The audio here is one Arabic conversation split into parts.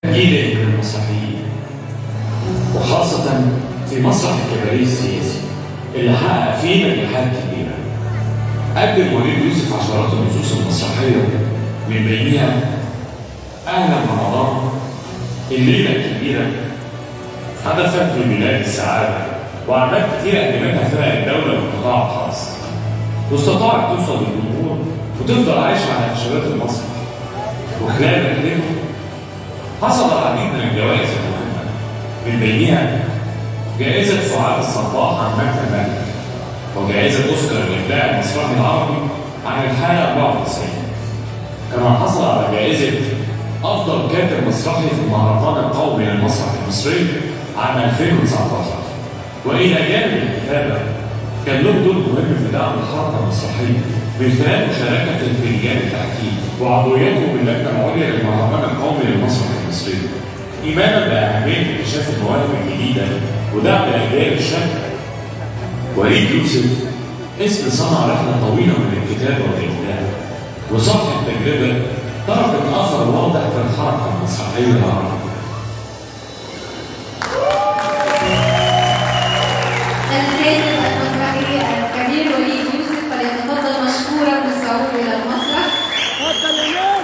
جيل من المسرحيين، وخاصة في مسرح الكباريه السياسي اللي حقق فيه نجاحات كبيرة. قدم وليد يوسف عشرات النصوص المسرحية من بينها أهلا رمضان، الليلة الكبيرة، هدفا في بلاد السعادة، وأعمال كتيرة قدمتها فرق الدولة والقطاع الخاص، واستطاعت توصل للجمهور وتفضل عايشة على خشبات المسرح. وخلال رحلته حصل العديد من الجوائز المهمة، من بينها جائزة سعاد الصباح عن مجد الملك، وجائزة أوسكار للإبداع المسرحي العربي عن الحالة 94. كما حصل على جائزة أفضل كاتب مسرحي في المهرجان القومي للمسرح المصري عام 2019. وإلى جانب الكتابة كان له دور مهم في دعم الحركة المسرحية من خلال مشاركته في لجان التحكيم وعضويته باللجنة العليا للمهرجان القومي للمسرح المصري، إيمانا بأهمية اكتشاف المواهب الجديدة ودعم الأجيال الشابة. وليد يوسف اسم صنع رحلة طويلة من الكتابة والإبداع، وصاحب تجربة تركت أثر واضح في الحركة المسرحية العربية. الكاتب المسرحي الكبير وليد يوسف فليتفضل مشكورا بالصعود إلى المسرح. تفضل اليوم.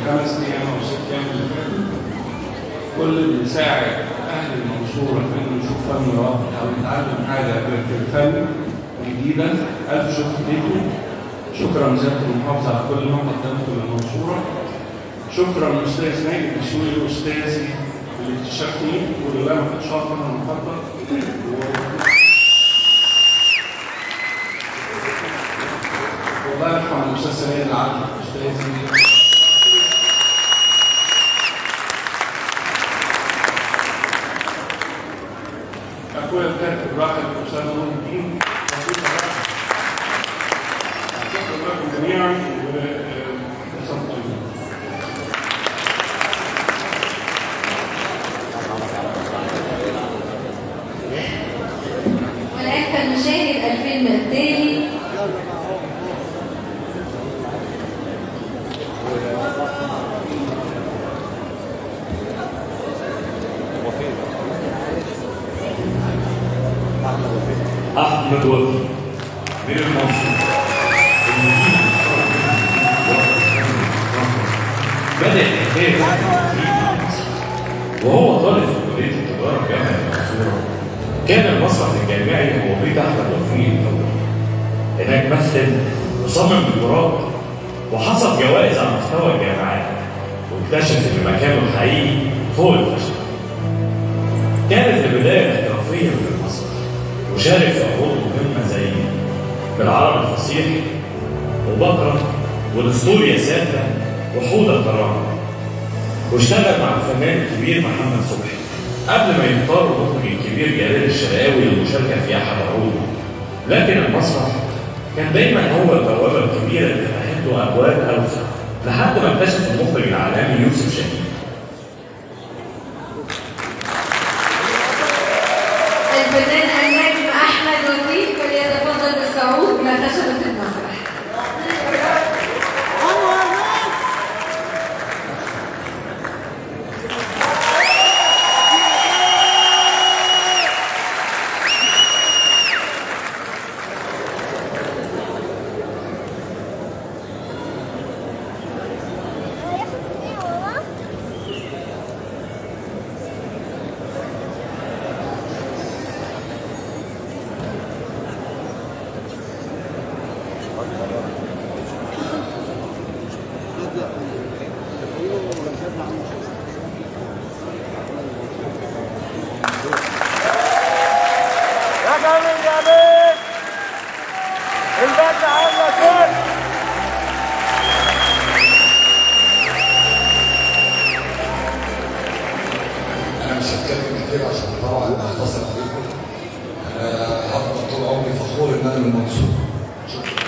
الخمس ايام او 6 ايام اللي فاتوا، كل اللي بيساعد اهل المنصوره في انه يشوف فن راقي او يتعلم حاجه في الفن جديده. الف شكر ليكم. شكرا لسياده المحافظه على كل ما قدمته للمنصوره. شكرا للاستاذ ناجي الدسوقي استاذي اللي اكتشفني واللي انا كنت شاطر انا المفضل. والله يرحم الاستاذ سمير العدل استاذي. أخويا الكاتب الراحل الأستاذ نور الدين. شكرا لكم جميعا وحسن طيب. والآن فلنشاهد الفيلم التالي. أحمد وفي من المنصورة، بدأ الحكاية وهو طالب في كلية التجارة جامعة المنصورة. كان المسرح الجامعي هو بيت أحمد وفي الأول. هناك مثل وصمم ديكورات وحصد جوائز على مستوى الجامعات، واكتشف إن مكانه الحقيقي فوق الفشل. كانت البداية الاحترافية من المسرح، وشارك في عروض مهمة زي بالعربي الفصيح وبكرة والأسطول يا ساتة وحوض الكرامة. واشتغل مع الفنان الكبير محمد صبحي قبل ما يختار المخرج الكبير جلال الشرقاوي للمشاركة في أحد عروضه. لكن المسرح كان دايما هو البوابة الكبيرة اللي فتحت له أبواب أوسع لحد ما اكتشف المخرج العالمي يوسف شاهين. الفنان النجم أحمد وفي فليتفضل بالصعود إلى خشبة المسرح. جامد يا بيت. البنت عامله كده. أنا مش هتكلم كتير عشان طبعا أختصر عليكم. أنا هفضل طول عمري فخور إن أنا من المنصورة. شكرا.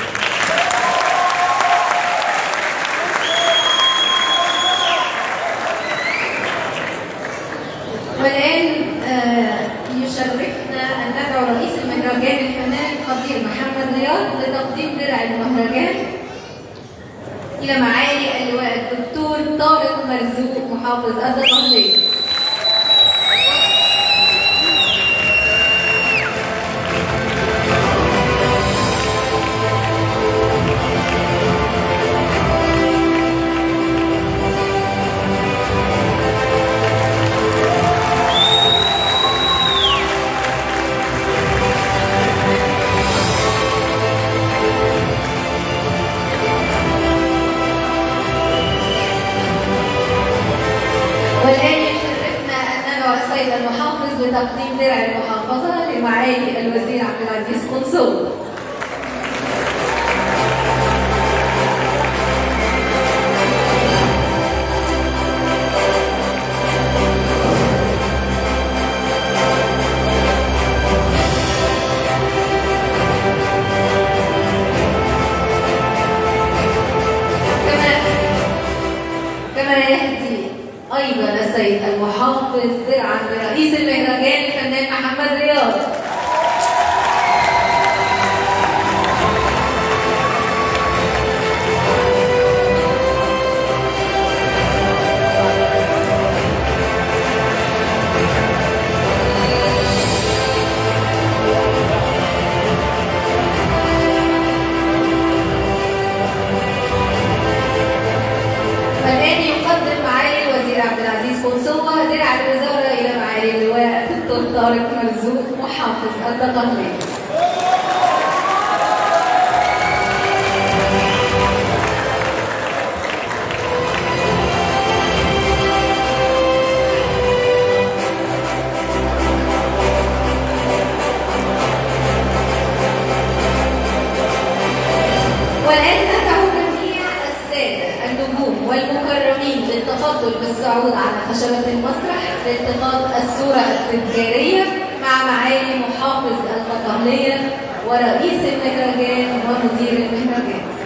والآن يشرفنا أن ندعو رئيس المهرجان الفنان القدير محمد رياض لتقديم درع المهرجان إلى معالي اللواء الدكتور طارق مرزوق محافظ الدقهلية. والآن يشرفنا أن ندعو السيد المحافظ لتقديم درع المحافظة لمعالي الوزير عبد العزيز قنصل. كما يهدي أيضا السيد المحافظ درعا لرئيس المهرجان الفنان محمد رياض. والآن يقدم معالي الوزير عبد العزيز قنصوة درع الوزارة إلى معالي اللواء الدكتور طارق مرزوق محافظ الدقهلية. والآن ندعو جميع السادة النجوم والمكرمين للتفضل بالصعود على خشبة المسرح لالتقاط الصورة التذكارية مع معالي محافظ الدقهلية ورئيس المهرجان ومدير المهرجان.